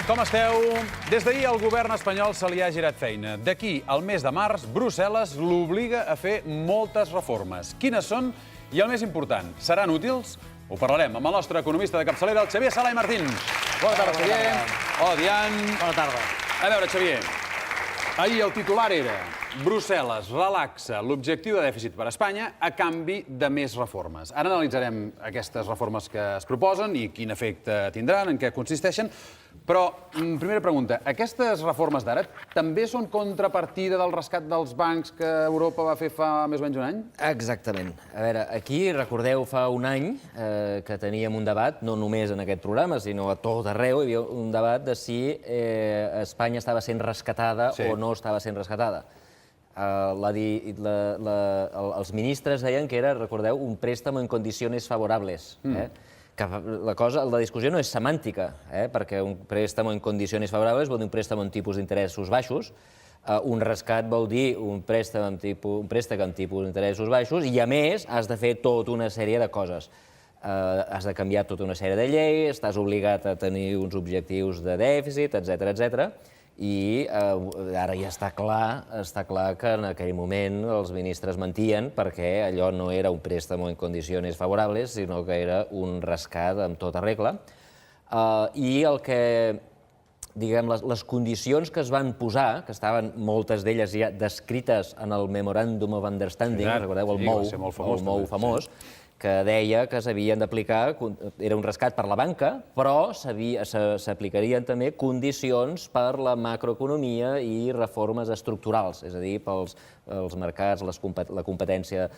Com esteu? Des d'ahir el govern espanyol se li ha girat feina. D'aquí al mes de març, Brussel·les l'obliga a fer moltes reformes. Quines són? I el més important, seran útils? Ho parlarem amb el nostre economista de capçalera, el Xavier Sala i Martín. Bona tarda, Xavier. Hola, Dian. Bona tarda. A veure, Xavier, ahir el titular era Brussel·les relaxa l'objectiu de dèficit per a Espanya a canvi de més reformes. Ara analitzarem aquestes reformes que es proposen i quin efecte tindran, en què consisteixen. Però, primera pregunta, aquestes reformes d'ara també són contrapartida del rescat dels bancs que Europa va fer fa més o menys un any? Exactament. A veure, aquí, recordeu, fa un any que teníem un debat, no només en aquest programa, sinó a tot arreu, hi havia un debat de si Espanya estava sent rescatada o no estava sent rescatada. Els ministres deien que era, recordeu, un préstamo en condicions favorables. La discussió no és semàntica, perquè un préstamo en condicions favorables vol dir un préstamo amb tipus d'interessos baixos, un rescat vol dir un préstec amb tipus d'interessos baixos i, a més, has de fer tota una sèrie de coses. Has de canviar tota una sèrie de lleis, estàs obligat a tenir uns objectius de dèficit, etc. I ara ja està clar que en aquell moment els ministres mentien perquè allò no era un préstamo en condicions favorables, sinó que era un rescat amb tota regla. I el que, diguem, les condicions que es van posar, que estaven moltes d'elles ja descrites en el Memorandum of Understanding, recordeu el MOU famós, que deia que s'havien d'aplicar, era un rescat per la banca, però s'aplicarien també condicions per la macroeconomia i reformes estructurals, és a dir, pels mercats, la competència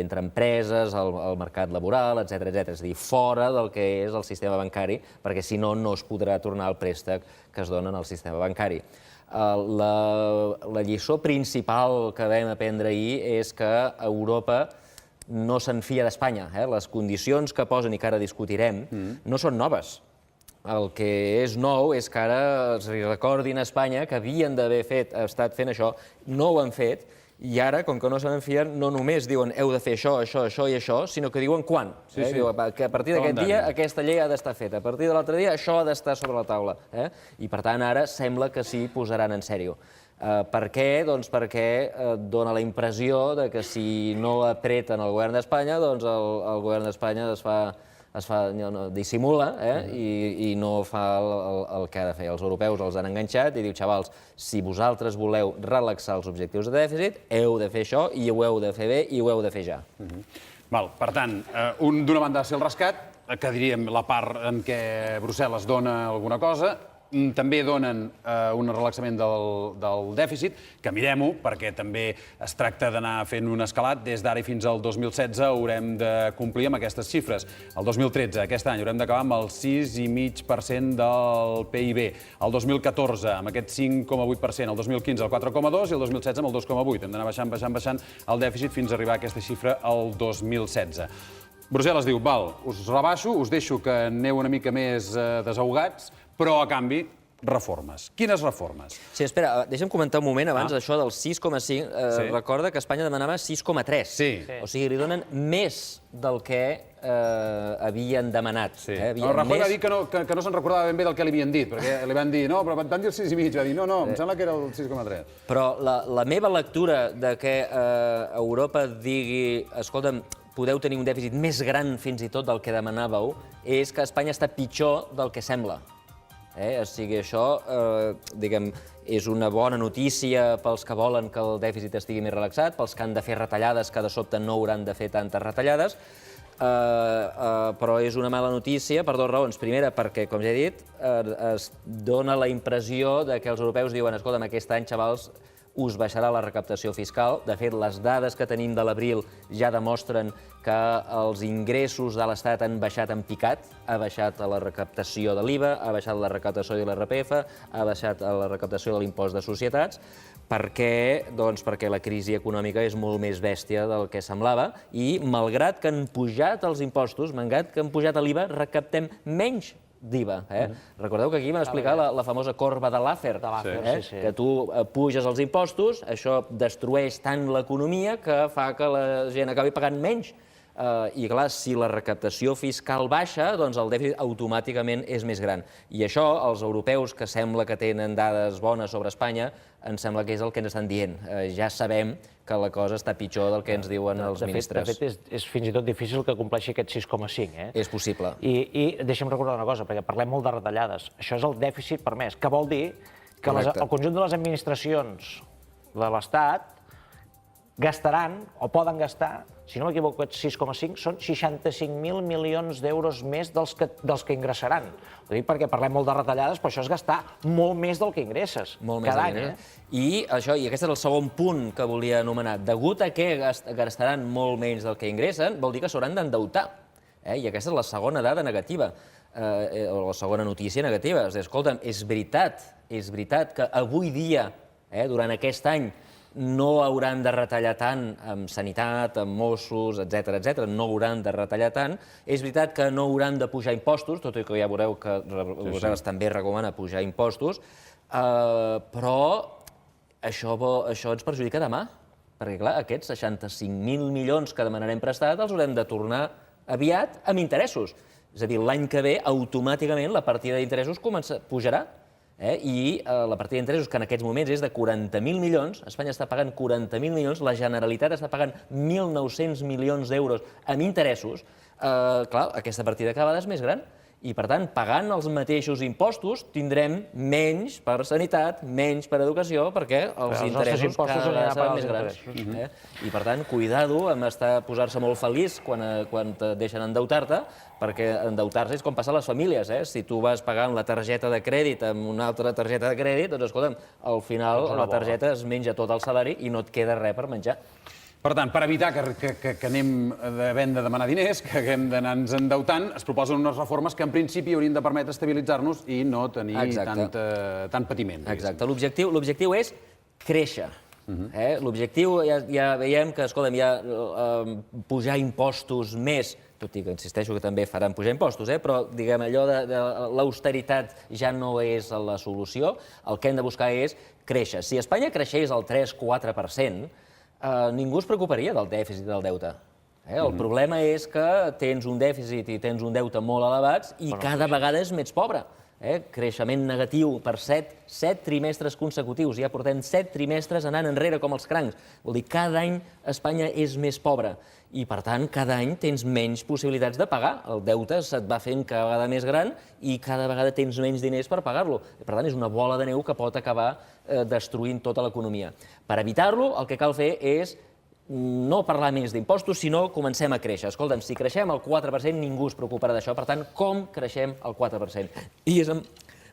entre empreses, el mercat laboral, etc. És a dir, fora del que és el sistema bancari, perquè si no, no es podrà tornar el préstec que es dona en el sistema bancari. La lliçó principal que vam aprendre ahir és que Europa no se'n fia d'Espanya. Les condicions que posen i que ara discutirem no són noves. El que és nou és que ara es recordin a Espanya que havien d'haver estat fent això, no ho han fet, i ara, com que no se n'en fien, no només diuen heu de fer això, això i això, sinó que diuen quan. Diuen que a partir d'aquest dia aquesta llei ha d'estar feta, a partir de l'altre dia això ha d'estar sobre la taula. I per tant ara sembla que s'hi posaran en sèrio. Per què? Doncs perquè dona la impressió que si no apreten el govern d'Espanya, doncs el govern d'Espanya dissimula i no fa el que ha de fer. Els europeus els han enganxat i diu, xavals, si vosaltres voleu relaxar els objectius de dèficit, heu de fer això i ho heu de fer bé i ho heu de fer ja. Per tant, d'una banda ha de ser el rescat, que diríem la part en què Brussel·les dona alguna cosa, també donen un relaxament del dèficit, que mirem-ho, perquè també es tracta d'anar fent un escalat. Des d'ara i fins al 2016 haurem de complir amb aquestes xifres. El 2013, aquest any, haurem d'acabar amb el 6,5% del PIB. El 2014, amb aquest 5,8%. El 2015, el 4,2%, i el 2016 amb el 2,8%. Hem d'anar baixant el dèficit fins a arribar a aquesta xifra el 2016. Brussel·les diu, val, us rebaixo, us deixo que aneu una mica més desahogats, però, a canvi, reformes. Quines reformes? Sí, espera, deixa'm comentar un moment abans d'això del 6,5. Recorda que Espanya demanava 6,3. Sí. O sigui, li donen més del que havien demanat. El Rajoy va dir que no se'n recordava ben bé del que li havien dit, perquè li van dir, no, però van dir el 6,5, va dir, no, em sembla que era el 6,3. Però la meva lectura de que Europa digui, escolta'm, podeu tenir un dèficit més gran fins i tot del que demanàveu, és que Espanya està pitjor del que sembla. O sigui, això, diguem, és una bona notícia pels que volen que el dèficit estigui més relaxat, pels que han de fer retallades que de sobte no hauran de fer tantes retallades, però és una mala notícia per dues raons. Primera, perquè, com ja he dit, es dona la impressió que els europeus diuen, escolta'm, aquest any, xavals, us baixarà la recaptació fiscal. De fet, les dades que tenim de l'abril ja demostren que els ingressos de l'Estat han baixat en picat. Ha baixat la recaptació de l'IVA, ha baixat la recaptació de l'IRPF, ha baixat la recaptació de l'impost de societats. Per què? Doncs perquè la crisi econòmica és molt més bèstia del que semblava i, malgrat que han pujat els impostos, malgrat que han pujat l'IVA, recaptem menys d'IVA. Recordeu que aquí vam explicar la famosa corba de Laffer, que tu puges els impostos, això destrueix tant l'economia que fa que la gent acabi pagant menys i clar, si la recaptació fiscal baixa, doncs el dèficit automàticament és més gran. I això, els europeus, que sembla que tenen dades bones sobre Espanya, em sembla que és el que ens estan dient. Ja sabem que la cosa està pitjor del que ens diuen els ministres. De fet, és fins i tot difícil que compleixi aquest 6,5. És possible. I deixa'm recordar una cosa, perquè parlem molt de retallades. Això és el dèficit permès, que vol dir que el conjunt de les administracions de l'Estat gastaran, o poden gastar, si no m'equivoco, 6,5, són 65.000 milions d'euros més dels que ingressaran. Ho dic perquè parlem molt de retallades, però això és gastar molt més del que ingresses cada any. I aquest és el segon punt que volia anomenar. Degut a que gastaran molt menys del que ingressen, vol dir que s'hauran d'endeutar. I aquesta és la segona dada negativa, o la segona notícia negativa. Escolta'm, és veritat que avui dia, durant aquest any, no hauran de retallar tant amb sanitat, amb Mossos, etc. No hauran de retallar tant. És veritat que no hauran de pujar impostos, tot i que ja veureu que Brussel·les també recomana pujar impostos, però això ens perjudica demà, perquè clar, aquests 65.000 milions que demanarem prestat els haurem de tornar aviat amb interessos. És a dir, l'any que ve, automàticament, la partida d'interessos pujarà. I la partida d'interessos, que en aquests moments és de 40.000 milions, Espanya està pagant 40.000 milions, la Generalitat està pagant 1.900 milions d'euros en interessos, clar, aquesta partida cada vegada és més gran. I, per tant, pagant els mateixos impostos, tindrem menys per sanitat, menys per educació, perquè els interessos cada vegada seran més grans. I, per tant, cuidado amb posar-se molt feliç quan te deixen endeutar-te, perquè endeutar-se és com passar a les famílies. Si tu vas pagant la targeta de crèdit amb una altra targeta de crèdit, doncs, escolta'm, al final la targeta es menja tot el salari i no et queda res per menjar. Per tant, per evitar que anem havent de demanar diners, que haguem d'anar-nos endeutant, es proposen unes reformes que en principi haurien de permetre estabilitzar-nos i no tenir tant patiment. Exacte. L'objectiu és créixer. L'objectiu, ja veiem que, escolta'm, ja pujar impostos més, tot i que insisteixo que també faran pujar impostos, però diguem allò de l'austeritat ja no és la solució. El que hem de buscar és créixer. Si Espanya creixés al 3-4%, ningú es preocuparia del dèficit i del deute. El problema és que tens un dèficit i tens un deute molt elevats i cada vegada és més pobre. Creixement negatiu per 7 trimestres consecutius. Ja portem 7 trimestres anant enrere com els crancs. Vol dir, cada any Espanya és més pobra i, per tant, cada any tens menys possibilitats de pagar. El deute se't va fent cada vegada més gran i cada vegada tens menys diners per pagar-lo. Per tant, és una bola de neu que pot acabar destruint tota l'economia. Per evitar-lo, el que cal fer és no parlar més d'impostos, sinó comencem a créixer. Escolta'm, si creixem al 4%, ningú es preocuparà d'això. Per tant, com creixem al 4%? I és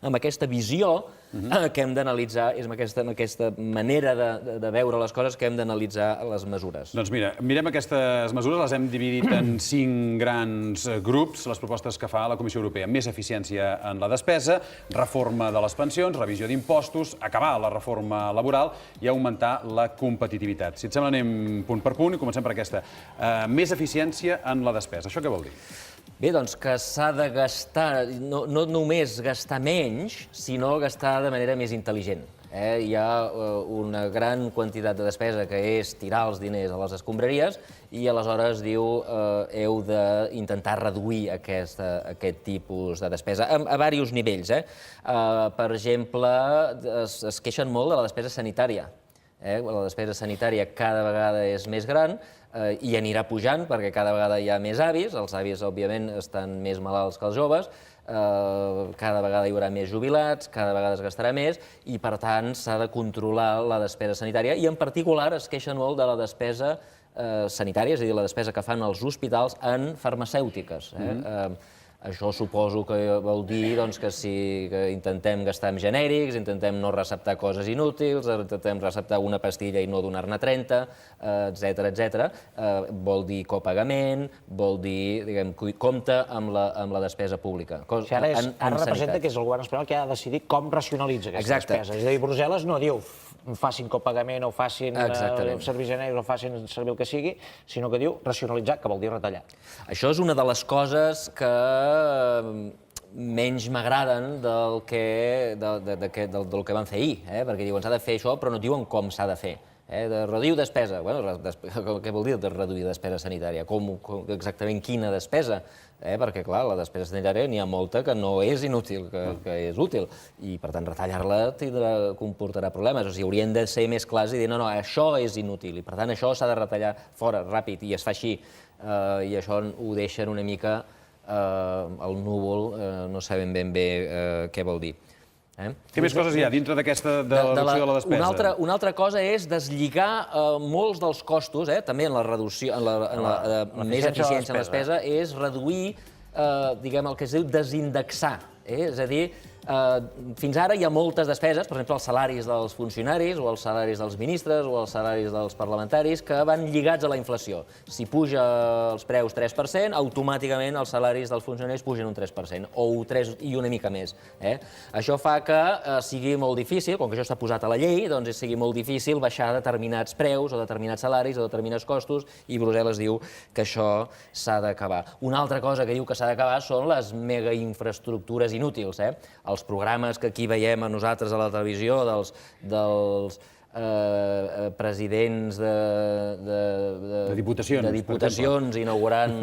amb aquesta visió que hem d'analitzar, és amb aquesta manera de veure les coses que hem d'analitzar les mesures. Doncs mira, mirem aquestes mesures, les hem dividit en 5 grans grups, les propostes que fa la Comissió Europea. Més eficiència en la despesa, reforma de les pensions, revisió d'impostos, acabar la reforma laboral i augmentar la competitivitat. Si et sembla, anem punt per punt i comencem per aquesta. Més eficiència en la despesa. Això què vol dir? Bé, doncs que s'ha de gastar, no només gastar menys, sinó gastar de manera més intel·ligent. Hi ha una gran quantitat de despesa que és tirar els diners a les escombraries i aleshores diu heu d'intentar reduir aquest tipus de despesa a diversos nivells. Per exemple, es queixen molt de la despesa sanitària. La despesa sanitària cada vegada és més gran i anirà pujant perquè cada vegada hi ha més avis. Els avis, òbviament, estan més malalts que els joves. Cada vegada hi haurà més jubilats, cada vegada es gastarà més i, per tant, s'ha de controlar la despesa sanitària i, en particular, es queixen molt de la despesa sanitària, és a dir, la despesa que fan els hospitals en farmacèutiques. Això suposo que vol dir que intentem gastar en genèrics, intentem no receptar coses inútils, intentem receptar una pastilla i no donar-ne 30, etc. Vol dir copagament, vol dir, compte amb la despesa pública. Ara representa que és el govern espanyol que ha de decidir com racionalitza aquesta despesa. És a dir, Brussel·les no diu facin copagament o facin servir genèrics o facin servir el que sigui, sinó que diu racionalitzar, que vol dir retallar. Això és una de les coses que menys m'agraden del que van fer ahir, perquè diuen s'ha de fer això, però no diuen com s'ha de fer. de reduir despesa. Bueno, què vol dir de reduir despesa sanitària? Exactament quina despesa? Perquè, clar, la despesa sanitària n'hi ha molta que no és inútil, que és útil, i, per tant, retallar-la comportarà problemes. O sigui, haurien de ser més clars i dir, no, això és inútil, i, per tant, això s'ha de retallar fora, ràpid, i es fa així. I això ho deixen una mica al núvol, no sabem ben bé què vol dir. Què més coses hi ha dintre d'aquesta de la reducció de la despesa? Una altra cosa és deslligar molts dels costos, també en la reducció, en la més eficiència en la despesa, és reduir, diguem, el que es diu desindexar. És a dir, fins ara hi ha moltes despeses, per exemple, els salaris dels funcionaris, o els salaris dels ministres, o els salaris dels parlamentaris, que van lligats a la inflació. Si puja els preus 3%, automàticament els salaris dels funcionaris pugen un 3%, o un 3 i una mica més. Això fa que sigui molt difícil, com que això està posat a la llei, doncs sigui molt difícil baixar determinats preus, o determinats salaris, o determinats costos, i Brussel·les diu que això s'ha d'acabar. Una altra cosa que diu que s'ha d'acabar són les megainfraestructures inútils. Els programes que aquí veiem a nosaltres a la televisió dels presidents de diputacions inaugurant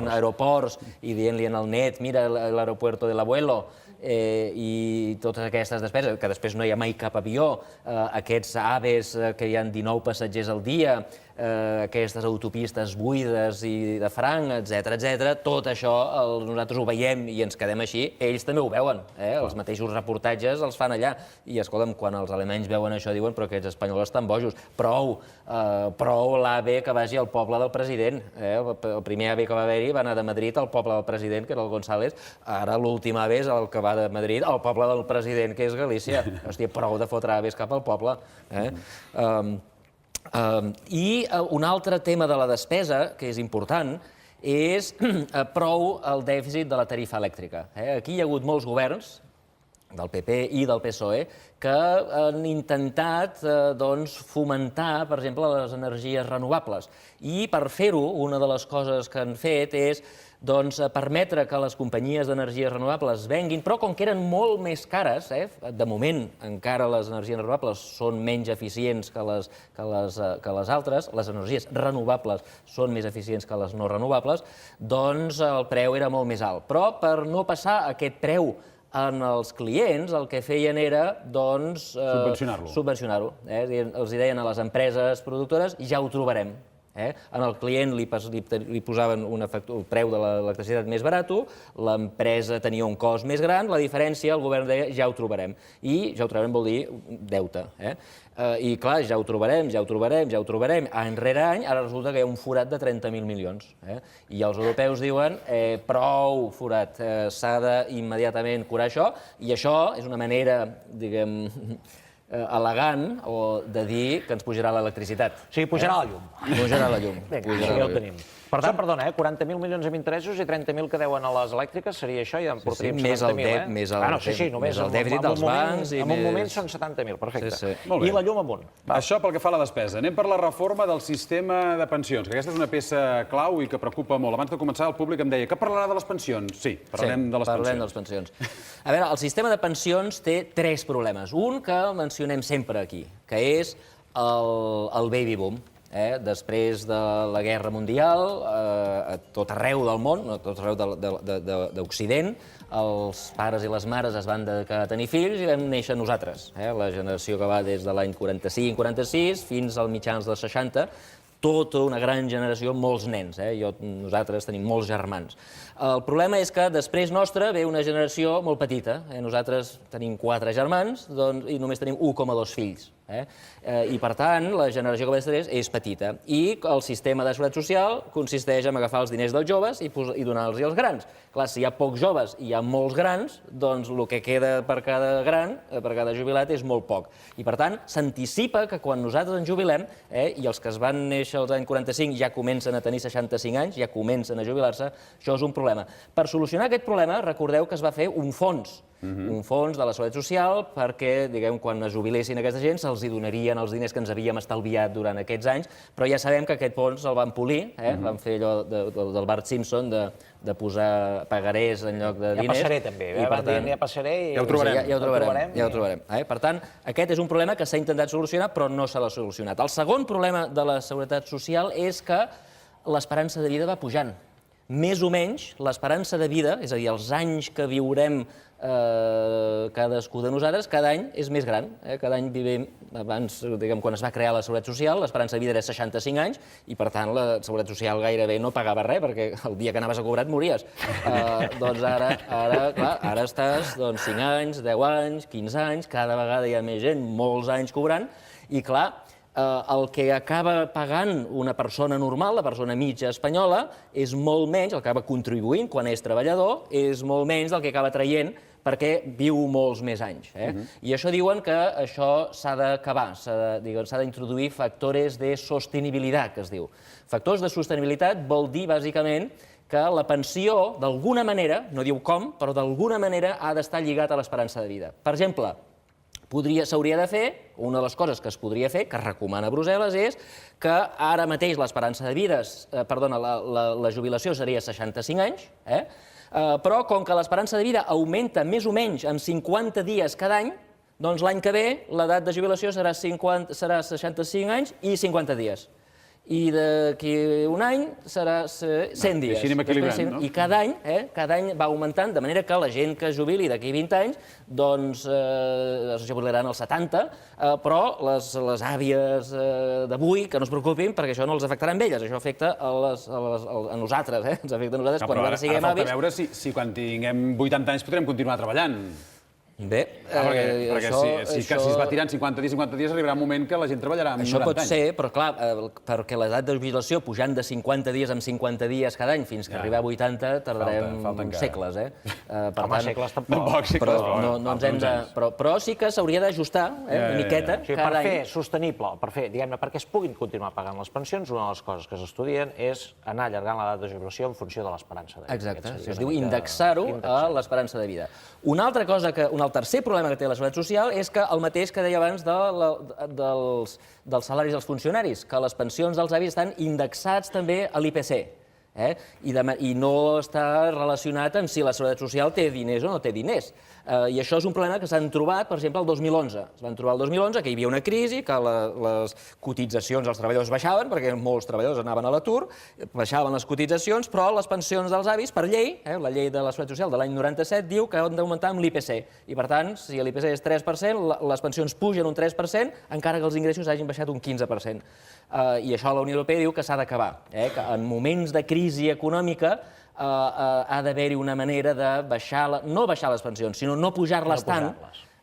aeroports i dient-li en el net, mira l'aeropuerto de l'abuelo, i totes aquestes despeses, que després no hi ha mai cap avió, aquests aves que hi ha 19 passatgers al dia, aquestes autopistes buides i de franc, etc. Tot això nosaltres ho veiem i ens quedem així, ells també ho veuen, els mateixos reportatges els fan allà, i escolta'm, quan els alemanys veuen això diuen però aquests espanyols estan bojos, prou l'AVE que vagi al poble del president, el primer AVE que va haver-hi va anar de Madrid al poble del president, que era el González, ara l'últim AVE és el que va de Madrid al poble del president, que és Galícia. Hòstia, prou de fotre AVEs cap al poble. I un altre tema de la despesa, que és important, és prou el dèficit de la tarifa elèctrica. Aquí hi ha hagut molts governs, del PP i del PSOE, que han intentat fomentar, per exemple, les energies renovables. I per fer-ho, una de les coses que han fet és permetre que les companyies d'energies renovables venguin, però com que eren molt més cares, de moment encara les energies renovables són menys eficients que les altres, les energies renovables són més eficients que les no renovables, doncs el preu era molt més alt. Però per no passar aquest preu en els clients, el que feien era, subvencionar-lo. Els deien a les empreses productores, ja ho trobarem. En el client li posaven el preu de l'electricitat més barat, l'empresa tenia un cost més gran, la diferència el govern deia ja ho trobarem. I ja ho trobarem vol dir deute. I clar, ja ho trobarem, any rere any, ara resulta que hi ha un forat de 30.000 milions. I els europeus diuen prou forat, s'ha d'immediatament curar això, i això és una manera, diguem, elegant de dir que ens pujarà l'electricitat. O sigui, pujarà la llum. Pujarà la llum. Vinga, això ja ho tenim. Per tant, perdona, 40.000 milions en interessos i 30.000 que deuen a les elèctriques, seria això? I en portaríem 70.000, més el dèficit dels bancs. En un moment són 70.000, perfecte. I la llum amunt. Això pel que fa a la despesa. Anem per la reforma del sistema de pensions, que aquesta és una peça clau i que preocupa molt. Abans de començar, el públic em deia que parlarà de les pensions. Sí, parlarem de les pensions. A veure, el sistema de pensions té 3 problemes. Un que mencionem sempre aquí, que és el baby boom. Després de la Guerra Mundial, a tot arreu del món, a tot arreu d'Occident, els pares i les mares es van dedicar a tenir fills i vam néixer nosaltres. La generació que va des de l'any 45-46 fins als mitjans dels 60, tota una gran generació, molts nens. Nosaltres tenim molts germans. El problema és que després nostra ve una generació molt petita. Nosaltres tenim 4 germans i només tenim 1,2 fills. I, per tant, la generació que ve després és petita. I el sistema de seguretat social consisteix en agafar els diners dels joves i donar-los als grans. Clar, si hi ha pocs joves i hi ha molts grans, doncs el que queda per cada gran, per cada jubilat, és molt poc. I, per tant, s'anticipa que quan nosaltres ens jubilem, i els que es van néixer als anys 45 ja comencen a tenir 65 anys, ja comencen a jubilar-se, això és un problema. Per solucionar aquest problema, recordeu que es va fer un fons un fons de la Seguretat Social perquè, diguem, quan es jubilessin aquesta gent se'ls hi donarien els diners que ens havíem estalviat durant aquests anys, però ja sabem que aquest fons el van polir, van fer allò del Bart Simpson de posar pagarés en lloc de diners. Ja passaré també, ja passaré i... Ja ho trobarem. Ja ho trobarem. Per tant, aquest és un problema que s'ha intentat solucionar, però no s'ha solucionat. El segon problema de la Seguretat Social és que l'esperança de vida va pujant. Més o menys, l'esperança de vida, és a dir, els anys que viurem cadascú de nosaltres, cada any és més gran. Cada any vivim, abans, diguem, quan es va crear la Seguretat Social, l'esperança de vida era 65 anys i, per tant, la Seguretat Social gairebé no pagava res, perquè el dia que anaves a cobrar et mories. Doncs ara estàs 5 anys, 10 anys, 15 anys, cada vegada hi ha més gent, molts anys cobrant, i clar, el que acaba pagant una persona normal, la persona mitja espanyola, és molt menys, el que acaba contribuint quan és treballador, és molt menys del que acaba traient perquè viu molts més anys. I això diuen que això s'ha d'acabar, s'ha d'introduir factores de sostenibilitat, que es diu. Factors de sostenibilitat vol dir, bàsicament, que la pensió, d'alguna manera, no diu com, però d'alguna manera ha d'estar lligat a l'esperança de vida. Per exemple, s'hauria de fer, una de les coses que es podria fer, que recomana Brussel·les, és que ara mateix l'esperança de vida, la jubilació seria 65 anys, però com que l'esperança de vida augmenta més o menys en 50 dies cada any, doncs l'any que ve l'edat de jubilació serà 65 anys i 50 dies. I d'aquí un any serà 100 dies. Així anem equilibrant, no? I cada any va augmentant, de manera que la gent que es jubili d'aquí 20 anys, doncs es jubilaran als 70, però les àvies d'avui, que no es preocupin, perquè això no els afectarà a elles, això afecta a nosaltres, ens afecta a nosaltres quan ara siguem avis. Ara falta veure si quan tinguem 80 anys podrem continuar treballant. Bé, perquè si es va tirant 50 dies, arribarà un moment que la gent treballarà amb 90 anys. Això pot ser, però clar, perquè l'edat de jubilació pujant de 50 dies en 50 dies cada any fins que arribar a 80 tardarem segles, Home, segles tampoc. Però sí que s'hauria d'ajustar una miqueta cada any. Per fer sostenible, diguem-ne, perquè es puguin continuar pagant les pensions, una de les coses que s'estudien és anar allargant l'edat de jubilació en funció de l'esperança de vida. Exacte, es diu indexar-ho a l'esperança de vida. Una altra cosa el tercer problema que té la Seguretat Social és que el mateix que deia abans dels salaris dels funcionaris, que les pensions dels avis estan indexats també a l'IPC. I no està relacionat amb si la Seguretat Social té diners o no té diners. I això és un problema que s'han trobat, per exemple, el 2011. Es van trobar el 2011 que hi havia una crisi, que les cotitzacions dels treballadors baixaven, perquè molts treballadors anaven a l'atur, baixaven les cotitzacions, però les pensions dels avis, per llei, la llei de la Seguretat Social de l'any 97, diu que han d'augmentar amb l'IPC. I, per tant, si l'IPC és 3%, les pensions pugen un 3%, encara que els ingressos hagin baixat un 15%. I això la Unió Europea diu que s'ha d'acabar, que en moments de crisi econòmica ha d'haver-hi una manera de no baixar les pensions, sinó no pujar-les tant.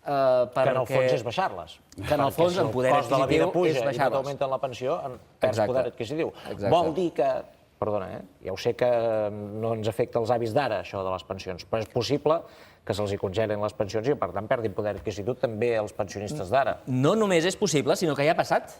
Que en el fons és baixar-les. Que en el fons, en poder adquisitiu, és baixar-les. I no t'augmenten la pensió, perds poder adquisitiu. Vol dir que, perdona, ja ho sé que no ens afecta els avis d'ara, això de les pensions, però és possible que se'ls congelin les pensions i, per tant, perdin poder adquisitiu també els pensionistes d'ara. No només és possible, sinó que ja ha passat.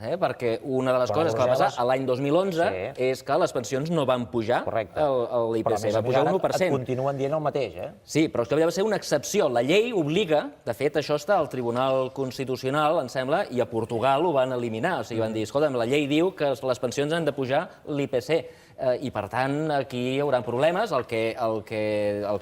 Perquè una de les coses que va passar l'any 2011 és que les pensions no van pujar l'IPC, va pujar un 1%. Però et continuen dient el mateix, Sí, però és que va ser una excepció. La llei obliga, de fet, això està al Tribunal Constitucional, em sembla, i a Portugal ho van eliminar. O sigui, van dir, escolta'm, la llei diu que les pensions han de pujar l'IPC. I, per tant, aquí hi haurà problemes. El que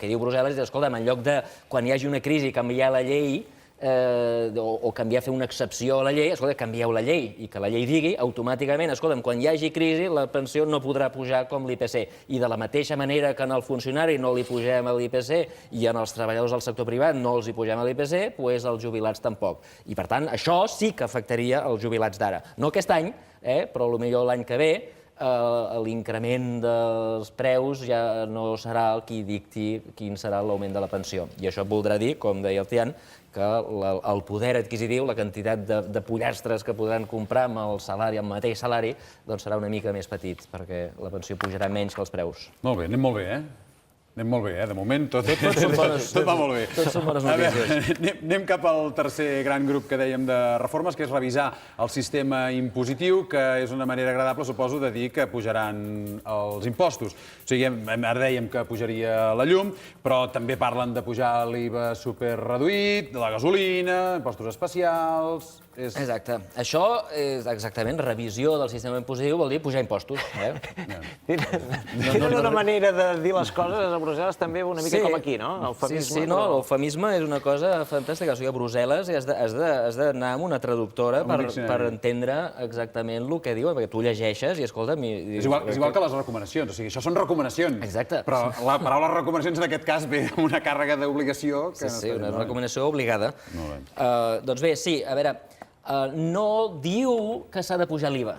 diu Brussel·les és, escolta'm, en lloc de, quan hi hagi una crisi, canviar la llei, o canviar, fer una excepció a la llei, escolta, canvieu la llei i que la llei digui automàticament, escolta'm, quan hi hagi crisi la pensió no podrà pujar com l'IPC. I de la mateixa manera que en el funcionari no li pugem a l'IPC i en els treballadors del sector privat no els hi pugem a l'IPC, doncs els jubilats tampoc. I per tant, això sí que afectaria els jubilats d'ara. No aquest any, però potser l'any que ve, l'increment dels preus ja no serà el que dicti quin serà l'augment de la pensió. I això voldrà dir, com deia el Tian, que el poder adquisitiu, la quantitat de pollastres que podran comprar amb el mateix salari, doncs serà una mica més petit, perquè la pensió pujarà menys que els preus. Molt bé, anem molt bé, Anem molt bé, de moment tot Tot va molt bé. Tot són bones A veure, notícies. anem cap al tercer gran grup que dèiem de reformes, que és revisar el sistema impositiu, que és una manera agradable, suposo, de dir que pujaran els impostos. O sigui, ara dèiem que pujaria la llum, però també parlen de pujar l'IVA superreduït, de la gasolina, impostos especials... Exacte. Això és exactament revisió del sistema impositiu, vol dir pujar impostos. Tenen una manera de dir les coses a Brussel·les també una mica com aquí, no? Sí, no, l'eufemisme és una cosa fantàstica. O sigui, a Brussel·les has d'anar amb una traductora per entendre exactament el que diuen, perquè tu llegeixes i escolta'm... És igual que les recomanacions, o sigui, això són recomanacions. Exacte. Però la paraula recomanacions en aquest cas ve amb una càrrega d'obligació. Sí, una recomanació obligada. Molt bé. Doncs bé, sí, a veure, no diu que s'ha de pujar l'IVA.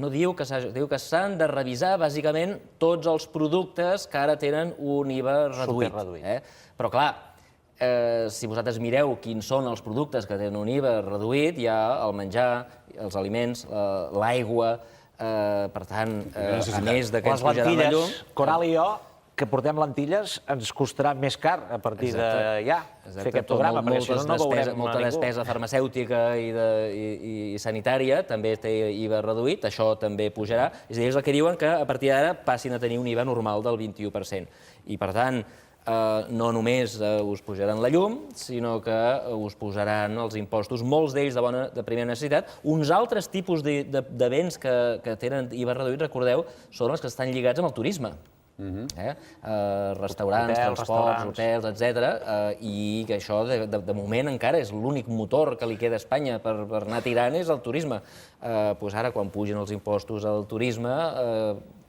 No diu que s'han de revisar, bàsicament, tots els productes que ara tenen un IVA reduït. Però, clar, si vosaltres mireu quins són els productes que tenen un IVA reduït, hi ha el menjar, els aliments, l'aigua, per tant, a més de que ens pujarà la llum... Coral i jo, que portem lentilles, ens costarà més car a partir de ja fer aquest programa, perquè si no, no veurem molta despesa farmacèutica i sanitària també té IVA reduït, això també pujarà. És a dir, és el que diuen que a partir d'ara passin a tenir un IVA normal del 21%. I, per tant, no només us pujaran la llum, sinó que us posaran els impostos, molts d'ells de primera necessitat. Uns altres tipus de béns que tenen IVA reduït, recordeu, són els que estan lligats amb el turisme. Restaurants, transports, hotels, etc. I que això, de moment, encara és l'únic motor que li queda a Espanya per anar tirant, és el turisme. Ara, quan pugin els impostos al turisme,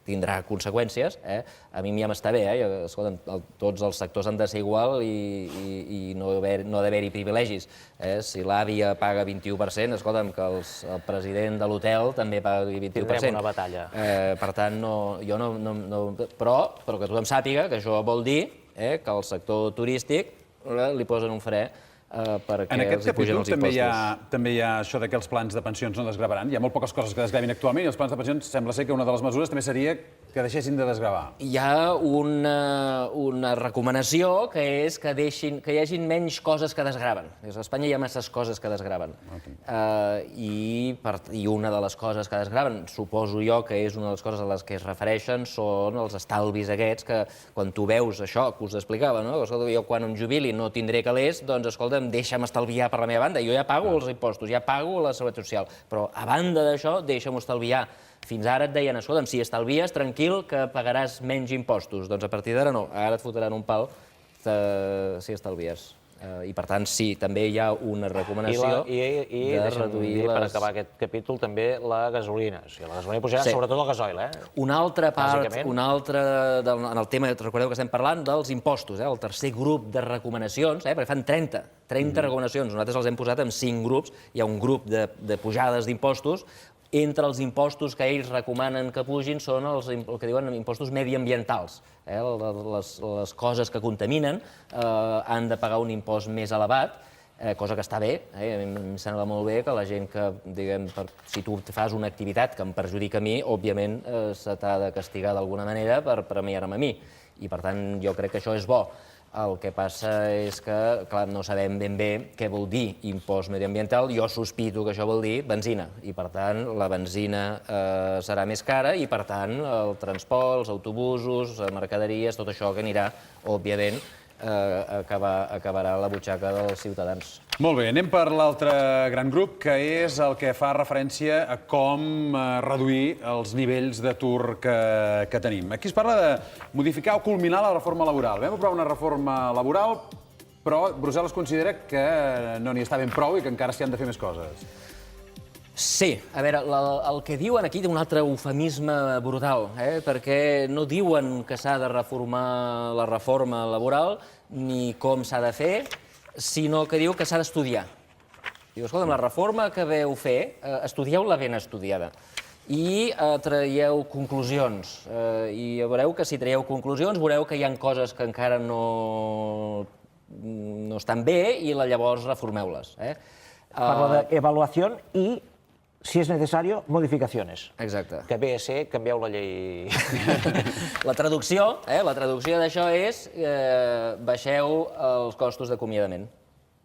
tindrà conseqüències. A mi ja m'està bé, escolta'm, tots els sectors han de ser igual i no ha d'haver-hi privilegis. Si l'àvia paga 21%, escolta'm, que el president de l'hotel també pagui 21%. Tindrem una batalla. Per tant, jo no... Però que tothom sàpiga que això vol dir que al sector turístic li posen un fre perquè els hi pugen els impostos. En aquest capítol també hi ha això que els plans de pensions no desgravaran. Hi ha molt poques coses que desgravin actualment i els plans de pensions sembla ser que una de les mesures també seria que deixessin de desgravar. Hi ha una recomanació que és que hi hagin menys coses que desgraven. A Espanya hi ha masses coses que desgraven. I una de les coses que desgraven, suposo jo que és una de les coses a les que es refereixen, són els estalvis aquests que quan tu veus això que us explicava, no? Escolta, jo quan em jubili no tindré calés, doncs escolta, deixa'm estalviar per la meva banda. Jo ja pago els impostos, ja pago la seguretat social, però a banda d'això, deixa'm estalviar. Fins ara et deien, escolta'm, si estalvies, tranquil, que pagaràs menys impostos. Doncs a partir d'ara no, ara et fotran un pal si estalvies. I, per tant, sí, també hi ha una recomanació de reduir les... Per acabar aquest capítol, també la gasolina. O sigui, la gasolina pujarà sobretot el gasoil, Una altra part, en el tema, recordeu que estem parlant dels impostos, el tercer grup de recomanacions, perquè fan 30 recomanacions, nosaltres els hem posat en 5 grups, hi ha un grup de pujades d'impostos. Entre els impostos que ells recomanen que pugin són el que diuen impostos mediambientals. Les coses que contaminen han de pagar un impost més elevat, cosa que està bé. A mi em sembla molt bé que la gent que, diguem, si tu fas una activitat que em perjudica a mi, òbviament se t'ha de castigar d'alguna manera per premiar-me a mi. I, per tant, jo crec que això és bo. El que passa és que, clar, no sabem ben bé què vol dir impost mediambiental. Jo sospito que això vol dir benzina. I, per tant, la benzina serà més cara i, per tant, el transport, els autobusos, mercaderies, tot això que anirà, òbviament, acabarà a la butxaca dels ciutadans. Molt bé, anem per l'altre gran grup, que és el que fa referència a com reduir els nivells d'atur que tenim. Aquí es parla de modificar o culminar la reforma laboral. Vam aprovar una reforma laboral, però Brussel·les considera que no n'hi està ben prou i que encara s'hi han de fer més coses. Sí, a veure, el que diuen aquí té un altre eufemisme brutal, perquè no diuen que s'ha de reformar la reforma laboral ni com s'ha de fer, sinó que diu que s'ha d'estudiar. Diu, escolta'm, la reforma que veu fer, estudieu-la ben estudiada i traieu conclusions. I veureu que si traieu conclusions veureu que hi ha coses que encara no estan bé i llavors reformeu-les. Parla d'avaluació i si es necesario, modificaciones. Exacte. Que ve a ser, canvieu la llei... La traducció d'això és baixeu els costos d'acomiadament.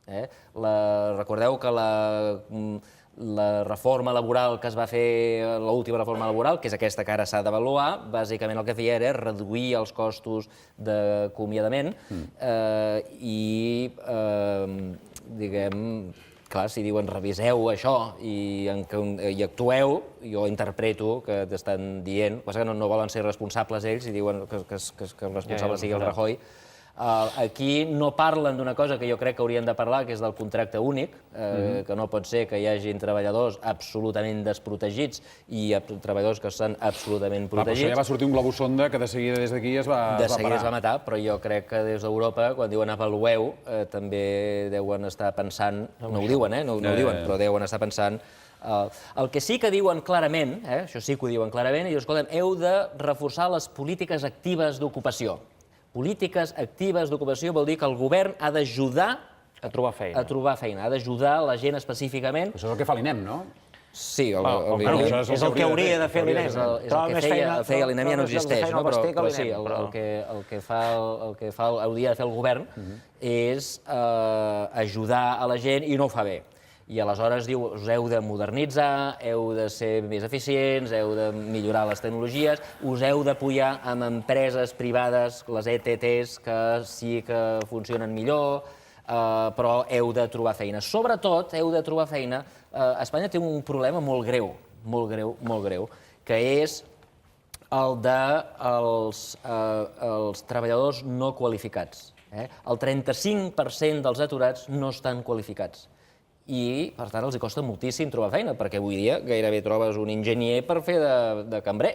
Recordeu que la reforma laboral que es va fer, l'última reforma laboral, que és aquesta que ara s'ha d'avaluar, bàsicament el que feia era reduir els costos d'acomiadament i, diguem, clar, si diuen reviseu això i actueu, jo interpreto que t'estan dient, passa que no volen ser responsables ells i diuen que el responsable sigui el Rajoy. Aquí no parlen d'una cosa que jo crec que haurien de parlar, que és del contracte únic, que no pot ser que hi hagin treballadors absolutament desprotegits i treballadors que estan absolutament protegits. Però ja va sortir un globus sonda que de seguida des d'aquí es va parar. De seguida es va matar, però jo crec que des d'Europa, quan diuen avalueu, també deuen estar pensant, no ho diuen, no ho diuen, però deuen estar pensant. El que sí que diuen clarament, això sí que ho diuen clarament, i diuen, escolta'm, heu de reforçar les polítiques actives d'ocupació. Polítiques actives d'ocupació vol dir que el govern ha d'ajudar a trobar feina. A trobar feina, ha d'ajudar la gent específicament. Això és el que fa l'INEM, no? Sí, és el que hauria de fer l'INEM. És el que feia l'INEM, ja no existeix, però sí, el que hauria de fer el govern és ajudar a la gent i no ho fa bé. I aleshores diu, us heu de modernitzar, heu de ser més eficients, heu de millorar les tecnologies, us heu d'apoyar amb empreses privades, les ETTs, que sí que funcionen millor, però heu de trobar feina. Sobretot, heu de trobar feina. Espanya té un problema molt greu, que és el dels treballadors no qualificats. El 35% dels aturats no estan qualificats. I, per tant, els costa moltíssim trobar feina, perquè avui dia gairebé trobes un enginyer per fer de cambrer.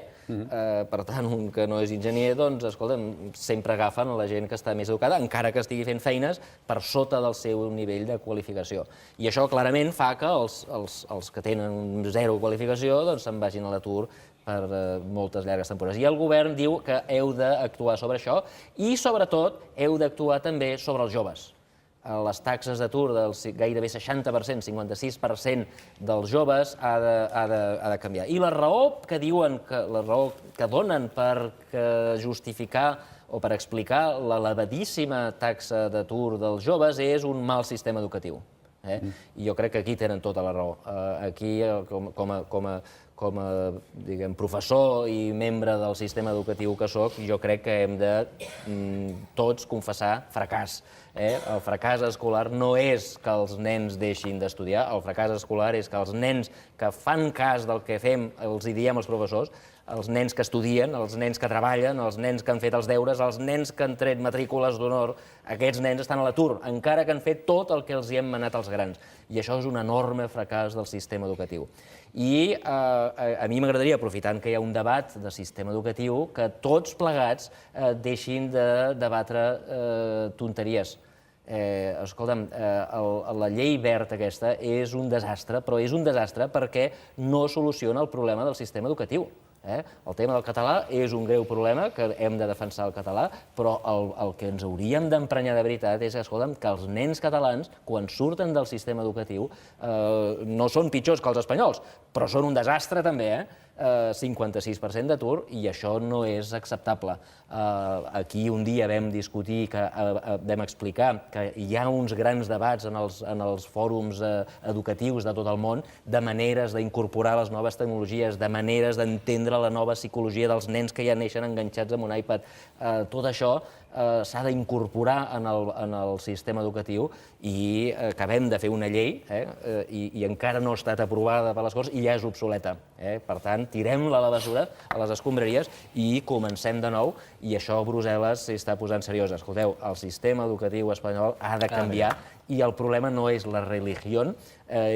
Per tant, un que no és enginyer, doncs, escolta'm, sempre agafen la gent que està més educada, encara que estigui fent feines per sota del seu nivell de qualificació. I això clarament fa que els que tenen zero qualificació doncs se'n vagin a l'atur per moltes llargues temporades. I el govern diu que heu d'actuar sobre això i, sobretot, heu d'actuar també sobre els joves. Les taxes d'atur del gairebé 60%, 56% dels joves ha de canviar. I la raó que diuen, la raó que donen per justificar o per explicar l'elevadíssima taxa d'atur dels joves és un mal sistema educatiu. I jo crec que aquí tenen tota la raó. Aquí, com a professor i membre del sistema educatiu que soc, jo crec que hem de tots confessar fracàs. El fracàs escolar no és que els nens deixin d'estudiar, el fracàs escolar és que els nens que fan cas del que fem, els hi diem als professors, els nens que estudien, els nens que treballen, els nens que han fet els deures, els nens que han tret matrícules d'honor, aquests nens estan a l'atur, encara que han fet tot el que els hi hem manat als grans. I això és un enorme fracàs del sistema educatiu. I a mi m'agradaria, aprofitant que hi ha un debat de sistema educatiu, que tots plegats deixin de debatre tonteries. Escolta'm, la llei Wert aquesta és un desastre, però és un desastre perquè no soluciona el problema del sistema educatiu. El tema del català és un greu problema, que hem de defensar el català, però el que ens hauríem d'emprenyar de veritat és, escolta'm, que els nens catalans, quan surten del sistema educatiu, no són pitjors que els espanyols, però són un desastre també, 56% d'atur, i això no és acceptable. Aquí un dia vam discutir, vam explicar que hi ha uns grans debats en els fòrums educatius de tot el món de maneres d'incorporar les noves tecnologies, de maneres d'entendre la nova psicologia dels nens que ja neixen enganxats amb un iPad. Tot això s'ha d'incorporar en el sistema educatiu i acabem de fer una llei i encara no ha estat aprovada per les Corts i ja és obsoleta. Per tant, tirem-la a la bessura, a les escombraries i comencem de nou, i això Brussel·les s'hi està posant seriosa. Escolteu, el sistema educatiu espanyol ha de canviar i el problema no és la religió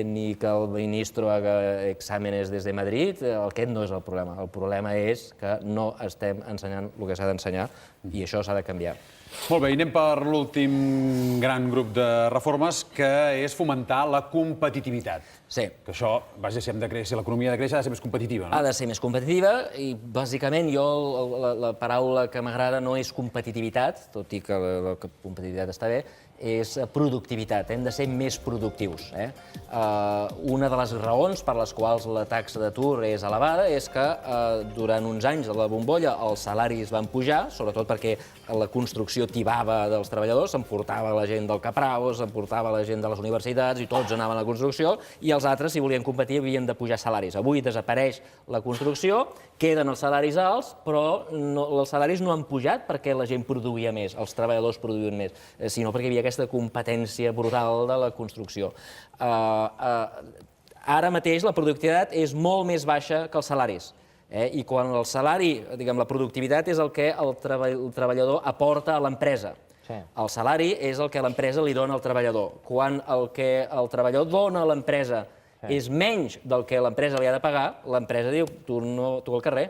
ni que el ministre haga exàmenes des de Madrid, aquest no és el problema. El problema és que no estem ensenyant el que s'ha d'ensenyar i això s'ha de canviar. Molt bé, i anem per l'últim gran grup de reformes, que és fomentar la competitivitat. Sí. Que això, vaja, si l'economia ha de créixer, ha de ser més competitiva, no? Ha de ser més competitiva i, bàsicament, la paraula que m'agrada no és competitivitat, tot i que la competitivitat està bé, és productivitat, hem de ser més productius. Una de les raons per les quals la taxa d'atur és elevada és que durant uns anys de la bombolla els salaris van pujar, sobretot perquè la construcció tibava dels treballadors, s'emportava la gent del Capravo, s'emportava la gent de les universitats i tots anaven a la construcció, i els altres, si volien competir, havien de pujar salaris. Avui desapareix la construcció, queden els salaris alts, però els salaris no han pujat perquè la gent produïa més, els treballadors produïen més, sinó perquè hi havia aquesta competència brutal de la construcció. Ara mateix la productivitat és molt més baixa que els salaris. I quan el salari, diguem, la productivitat és el que el treballador aporta a l'empresa. El salari és el que l'empresa li dona al treballador. Quan el que el treballador dona a l'empresa és menys del que l'empresa li ha de pagar, l'empresa diu, tu al carrer.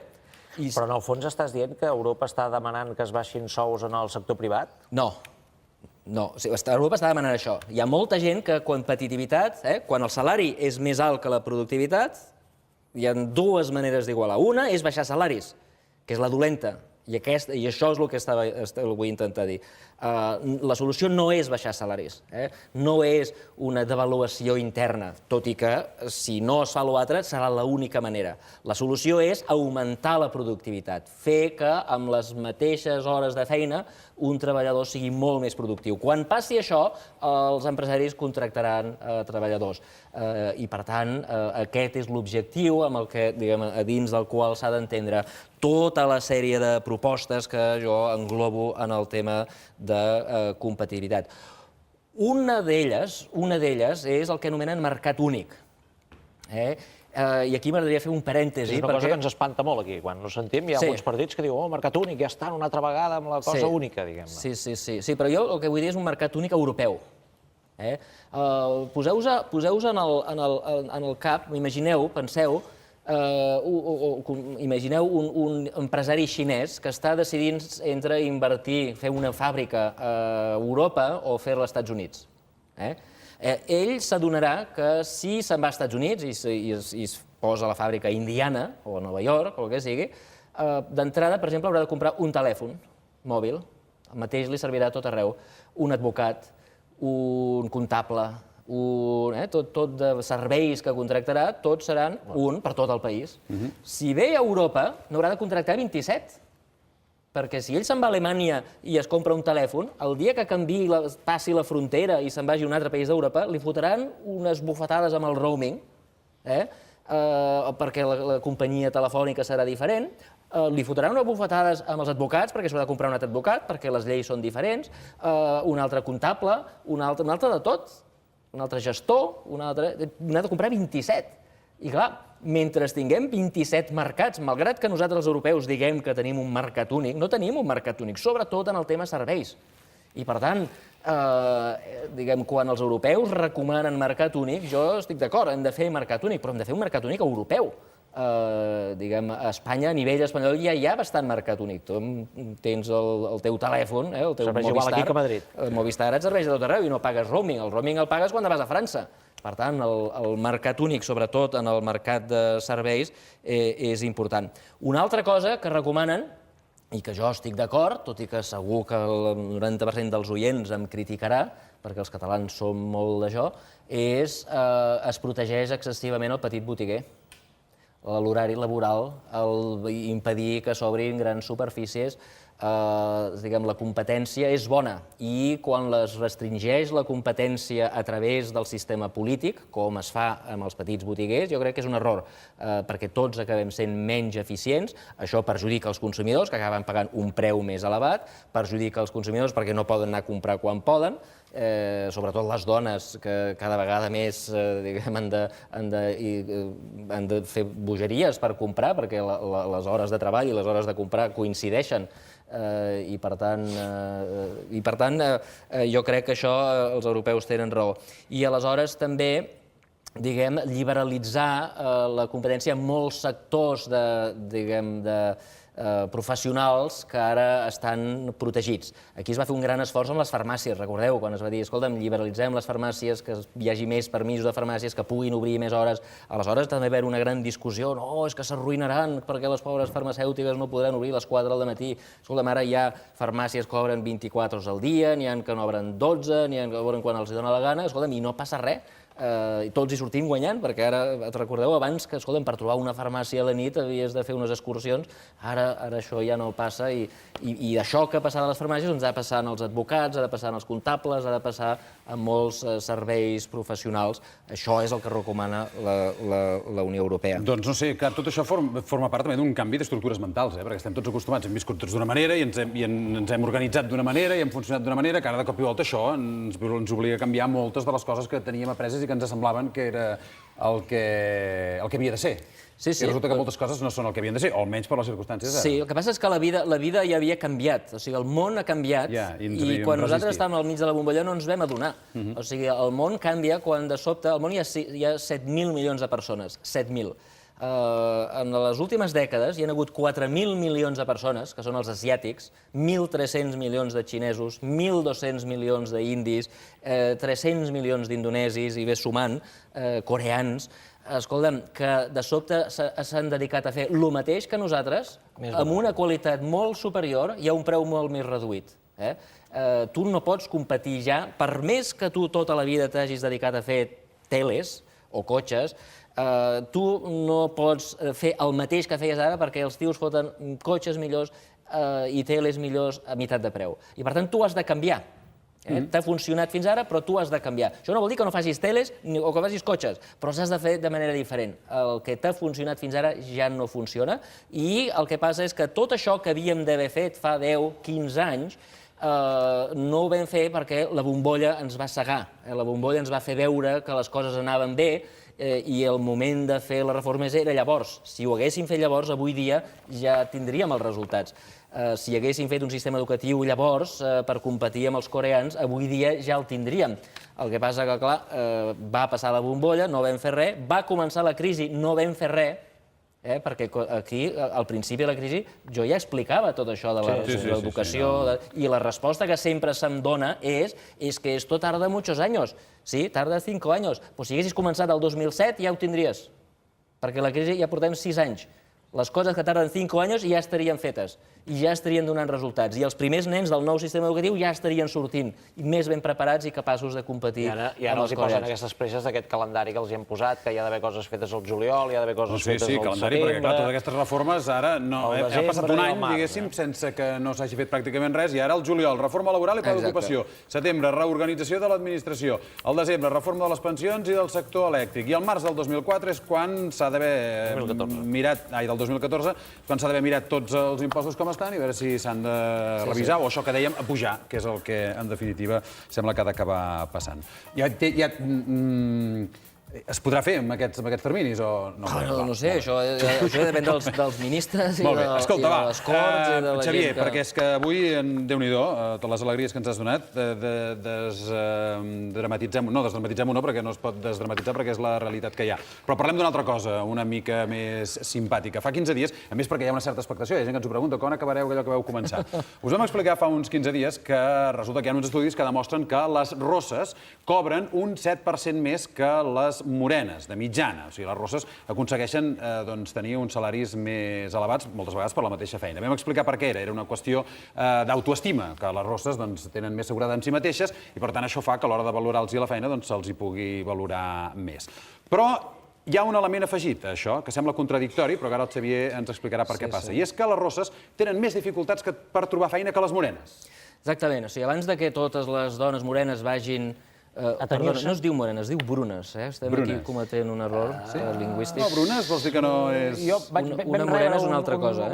Però en el fons estàs dient que Europa està demanant que es baixin sous en el sector privat? No. No, Europa està demanant això. Hi ha molta gent que competitivitat, quan el salari és més alt que la productivitat, hi ha dues maneres d'igualar. Una és baixar salaris, que és la dolenta, i això és el que vull intentar dir. La solució no és baixar salaris, no és una devaluació interna, tot i que si no es fa l'altre serà l'única manera. La solució és augmentar la productivitat, fer que amb les mateixes hores de feina un treballador sigui molt més productiu. Quan passi això, els empresaris contractaran treballadors i, per tant, aquest és l'objectiu amb el que, diguem, a dins del qual s'ha d'entendre tota la sèrie de propostes que jo englobo en el tema de competitivitat. Una d'elles és el que anomenen mercat únic. I aquí m'agradaria fer un parèntesi. És una cosa que ens espanta molt aquí. Quan ho sentim hi ha alguns partits que diuen mercat únic, ja estan una altra vegada amb la cosa única, diguem-ne. Sí, però jo el que vull dir és un mercat únic europeu. Poseu-vos en el cap, imagineu, penseu, imagineu un empresari xinès que està decidint entre invertir, fer una fàbrica a Europa o fer-la als Estats Units. Ell s'adonarà que si se'n va als Estats Units i es posa la fàbrica a Indiana o a Nova York o el que sigui, d'entrada, per exemple, haurà de comprar un telèfon mòbil, el mateix li servirà a tot arreu, un advocat, un comptable, tot de serveis que contractarà, tots seran un per tot el país. Si ve a Europa, n'haurà de contractar 27, perquè si ell se'n va a Alemanya i es compra un telèfon, el dia que passi la frontera i se'n vagi a un altre país d'Europa, li fotran unes bufetades amb el roaming, perquè la companyia telefònica serà diferent, li fotran unes bufetades amb els advocats, perquè s'haurà de comprar un altre advocat, perquè les lleis són diferents, un altre comptable, un altre de tot, un altre gestor, n'ha de comprar 27. I clar, mentre tinguem 27 mercats, malgrat que nosaltres els europeus diguem que tenim un mercat únic, no tenim un mercat únic, sobretot en el tema serveis. I per tant, diguem, quan els europeus recomanen mercat únic, jo estic d'acord, hem de fer mercat únic, però hem de fer un mercat únic europeu. Diguem, a Espanya, a nivell espanyol, ja hi ha bastant mercat únic. Tu tens el teu telèfon, el teu Movistar, et serveix de tot arreu i no pagues roaming. El roaming el pagues quan vas a França. Per tant, el mercat únic, sobretot en el mercat de serveis, és important. Una altra cosa que recomanen, i que jo estic d'acord, tot i que segur que el 90% dels oients em criticarà, perquè els catalans som molt d'això, és es protegeix excessivament el petit botiguer. L'horari laboral, impedir que s'obrin grans superfícies, diguem, la competència és bona i quan es restringeix la competència a través del sistema polític, com es fa amb els petits botiguers, jo crec que és un error, perquè tots acabem sent menys eficients, això perjudica els consumidors, que acaben pagant un preu més elevat, perjudica els consumidors perquè no poden anar a comprar quan poden, sobretot les dones, que cada vegada més han de fer bogeries per comprar, perquè les hores de treball i les hores de comprar coincideixen, i per tant jo crec que això els europeus tenen raó. I aleshores també, diguem, liberalitzar la competència en molts sectors professionals que ara estan protegits. Aquí es va fer un gran esforç amb les farmàcies, recordeu, quan es va dir, escolta'm, liberalitzem les farmàcies, que hi hagi més permisos de farmàcies, que puguin obrir més hores. Aleshores també va haver una gran discussió, no, és que s'arruïnaran perquè les pobres farmacèutiques no podran obrir a les 4 del matí. Escolta'm, ara hi ha farmàcies que obren 24 hores al dia, n'hi ha que n'obren 12, n'hi ha que obren quan els dona la gana, escolta'm, i no passa res. Tots hi sortim guanyant, perquè ara, et recordeu abans que, escolta'm, per trobar una farmàcia a la nit havies de fer unes excursions, ara això ja no passa, i això que ha passat a les farmàcies doncs ha de passar als advocats, ha de passar als comptables, ha de passar a molts serveis professionals. Això és el que recomana la Unió Europea. Doncs no sé, clar, tot això forma part també d'un canvi d'estructures mentals, perquè estem tots acostumats, hem viscut tots d'una manera i ens hem organitzat d'una manera i hem funcionat d'una manera, que ara de cop i volta això ens obliga a canviar moltes de les coses que teníem apreses i que ens semblaven que era el que havia de ser. Sí. I resulta que moltes coses no són el que havien de ser, o almenys per les circumstàncies d'ara. Sí, el que passa és que la vida ja havia canviat, o sigui, el món ha canviat, i quan nosaltres estàvem al mig de la bombolla no ens vam adonar. O sigui, el món canvia quan de sobte... Al món hi ha 7.000 milions de persones, 7.000. En les últimes dècades hi ha hagut 4.000 milions de persones, que són els asiàtics, 1.300 milions de xinesos, 1.200 milions d'indis, 300 milions d'indonesis, i ves sumant, coreans. Escolta'm, que de sobte s'han dedicat a fer el mateix que nosaltres, amb una qualitat molt superior i a un preu molt més reduït. Tu no pots competir ja, per més que tu tota la vida t'hagis dedicat a fer teles o cotxes, tu no pots fer el mateix que feies ara perquè els tios foten cotxes millors i teles millors a meitat de preu. I per tant tu has de canviar. T'ha funcionat fins ara, però tu has de canviar. Això no vol dir que no facis teles o que facis cotxes, però s'has de fer de manera diferent. El que t'ha funcionat fins ara ja no funciona, i el que passa és que tot això que havíem d'haver fet fa 10, 15 anys no ho vam fer perquè la bombolla ens va cegar. La bombolla ens va fer veure que les coses anaven bé i el moment de fer les reformes era llavors. Si ho haguéssim fet llavors, avui dia ja tindríem els resultats. Si haguéssim fet un sistema educatiu llavors per competir amb els coreans, avui dia ja el tindríem. El que passa que, clar, va passar la bombolla, no vam fer res, va començar la crisi, no vam fer res, perquè aquí, al principi de la crisi, jo ja explicava tot això de l'educació, i la resposta que sempre se'm dona és que esto tarda muchos años. Sí, tarda 5 años. Però si haguessis començat el 2007 ja ho tindries, perquè la crisi ja portem 6 anys. Les coses que tarden 5 anys ja estarien fetes i ja estarien donant resultats. I els primers nens del nou sistema educatiu ja estarien sortint més ben preparats i capaços de competir amb els coreans. I ara els hi posen aquestes presses d'aquest calendari que els hi hem posat, que hi ha d'haver coses fetes al juliol, hi ha d'haver coses fetes al setembre... Sí, calendari, perquè clar, totes aquestes reformes ara ha passat un any, diguéssim, sense que no s'hagi fet pràcticament res, i ara el juliol, reforma laboral i pla d'ocupació. Setembre, reorganització de l'administració. El desembre, reforma de les pensions i del sector elèctric. I el març del 2004 és quan s'ha d'haver mirat... Ai, del 2014, quan s'ha d'haver mirat tots els impostos com estan i veure si s'han de revisar o això que dèiem, a pujar, que és el que, en definitiva, sembla que ha d'acabar passant. Es podrà fer amb aquests terminis o no? No sé, això depèn dels ministres i de les Corts i de la gent que... Xavier, perquè és que avui, Déu-n'hi-do, totes les alegries que ens has donat, desdramatitzem-ho no, perquè no es pot desdramatitzar perquè és la realitat que hi ha. Però parlem d'una altra cosa, una mica més simpàtica. Fa 15 dies, a més perquè hi ha una certa expectació, hi ha gent que ens ho pregunta, quan acabareu allò que vau començar? Us vam explicar fa uns 15 dies que resulta que hi ha uns estudis que demostren que les rosses cobren un 7% més que les morenes, de mitjana. O sigui, les rosses aconsegueixen tenir uns salaris més elevats, moltes vegades per la mateixa feina. Vam explicar per què era. Era una qüestió d'autoestima, que les rosses tenen més seguretat en si mateixes i, per tant, això fa que a l'hora de valorar-los la feina se'ls hi pugui valorar més. Però hi ha un element afegit a això, que sembla contradictori, però que ara el Xavier ens explicarà per què passa. I és que les rosses tenen més dificultats per trobar feina que les morenes. Exactament. O sigui, abans que totes les dones morenes vagin... Perdona, no es diu morena, es diu brunes. Estem aquí cometent un error lingüístic. No, brunes vols dir que no és... Una morena és una altra cosa,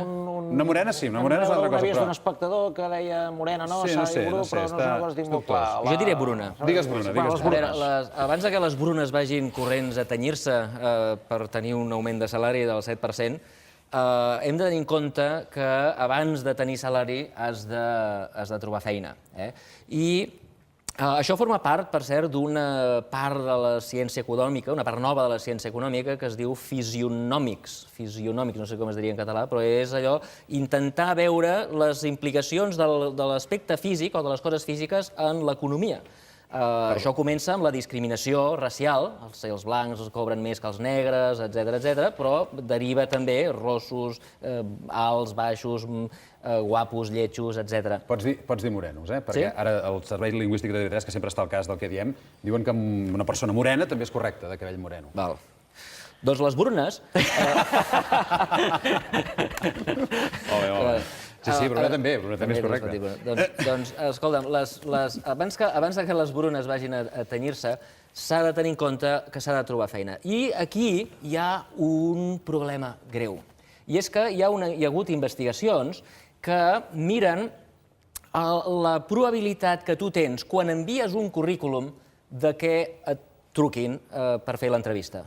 Una morena sí, una morena és una altra cosa. Una d'un espectador que deia morena, no, no sé, però no és una cosa que dic molt clar. Jo diré bruna. Digues bruna, digues bruna. Abans que les brunes vagin corrents a tenyir-se per tenir un augment de salari del 7%, hem de tenir en compte que abans de tenir salari has de trobar feina. I Això forma part, per cert, d'una part de la ciència econòmica, una part nova de la ciència econòmica que es diu fisionòmics. Fisionòmics, no sé com es diria en català, però és allò, intentar veure les implicacions de l'aspecte físic o de les coses físiques en l'economia. Això comença amb la discriminació racial, els blancs els cobren més que els negres, etc., però deriva també rossos, alts, baixos, guapos, lletjos, etc. Pots dir morenos, perquè ara el Servei Lingüístic de TV3, que sempre està al cas del que diem, diuen que una persona morena també és correcta, de cabell moreno. Val. Doncs les brunes... Sí, Bruna també és correcte. Doncs, escolta'm, abans que les brunes vagin a tenyir-se, s'ha de tenir en compte que s'ha de trobar feina. I aquí hi ha un problema greu. I és que hi ha hagut investigacions que miren la probabilitat que tu tens quan envies un currículum de que et truquin per fer l'entrevista.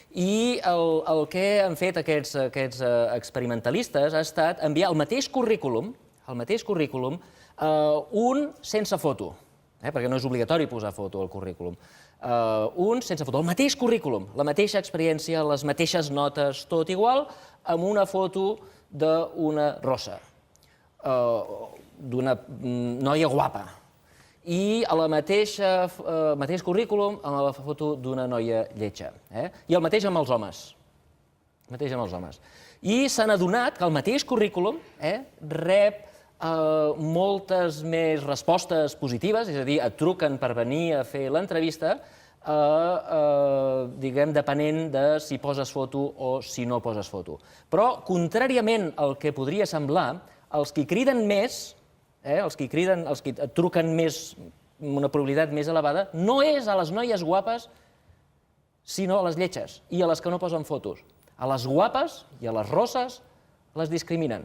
I el que han fet aquests experimentalistes ha estat enviar el mateix currículum, un sense foto, perquè no és obligatori posar foto al currículum, un sense foto, el mateix currículum, la mateixa experiència, les mateixes notes, tot igual, amb una foto d'una rossa, d'una noia guapa, i el mateix currículum amb la foto d'una noia lletja. I el mateix amb els homes. I s'han adonat que el mateix currículum rep moltes més respostes positives, és a dir, et truquen per venir a fer l'entrevista, diguem, depenent de si poses foto o si no poses foto. Però, contràriament al que podria semblar, els qui criden més, els que et truquen més, amb una probabilitat més elevada, no és a les noies guapes, sinó a les lletges i a les que no posen fotos. A les guapes i a les rosses les discriminen.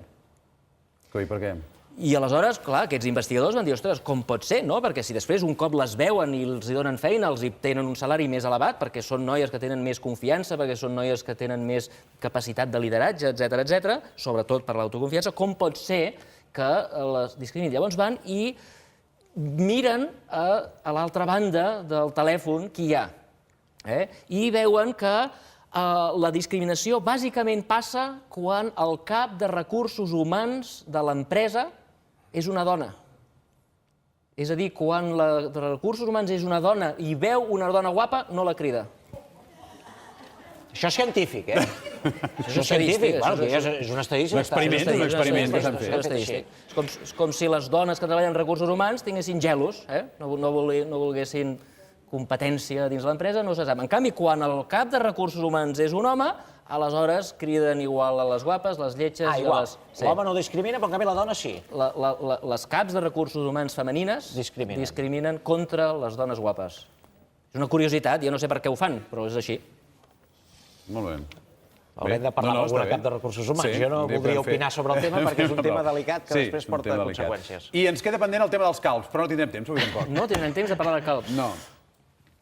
I per què? I aleshores, clar, aquests investigadors van dir, ostres, com pot ser, no? Perquè si després un cop les veuen i els donen feina, els tenen un salari més elevat, perquè són noies que tenen més confiança, perquè són noies que tenen més capacitat de lideratge, etc., sobretot per l'autoconfiança, com pot ser que les discriminin. Llavors van i miren a l'altra banda del telèfon qui hi ha. I veuen que la discriminació bàsicament passa quan el cap de recursos humans de l'empresa és una dona. És a dir, quan el de recursos humans és una dona i veu una dona guapa, no la crida. Això és científic, Això és científic, és una estadística. Un experiment que s'han fet. És com si les dones que treballen en recursos humans tinguessin gelos, no volguessin competència dins l'empresa, no se sap. En canvi, quan el cap de recursos humans és un home, aleshores criden igual a les guapes, les lletges... igual. L'home no discrimina, però en canvi la dona sí. Les caps de recursos humans femenines discriminen contra les dones guapes. És una curiositat, jo no sé per què ho fan, però és així. Molt bé. Haurem de parlar amb alguna cap de recursos humans. Jo no voldria opinar sobre el tema perquè és un tema delicat que després porta conseqüències. I ens queda pendent el tema dels calbs, però no tindrem temps, avui tampoc. No tindrem temps de parlar de calbs. No.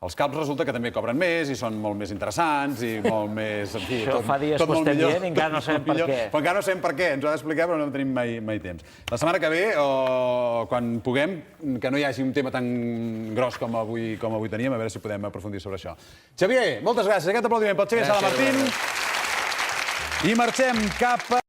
Els calbs resulta que també cobren més i són molt més interessants i molt més... Això fa dies que ho estem dient i encara no sabem per què. Però encara no sabem per què, ens ho ha d'explicar però no tenim mai temps. La setmana que ve, o quan puguem, que no hi hagi un tema tan gros com avui teníem, a veure si podem aprofundir sobre això. Xavier, moltes gràcies. Aquest aplaudiment pel Xavier Sala Martín. I marxem cap a...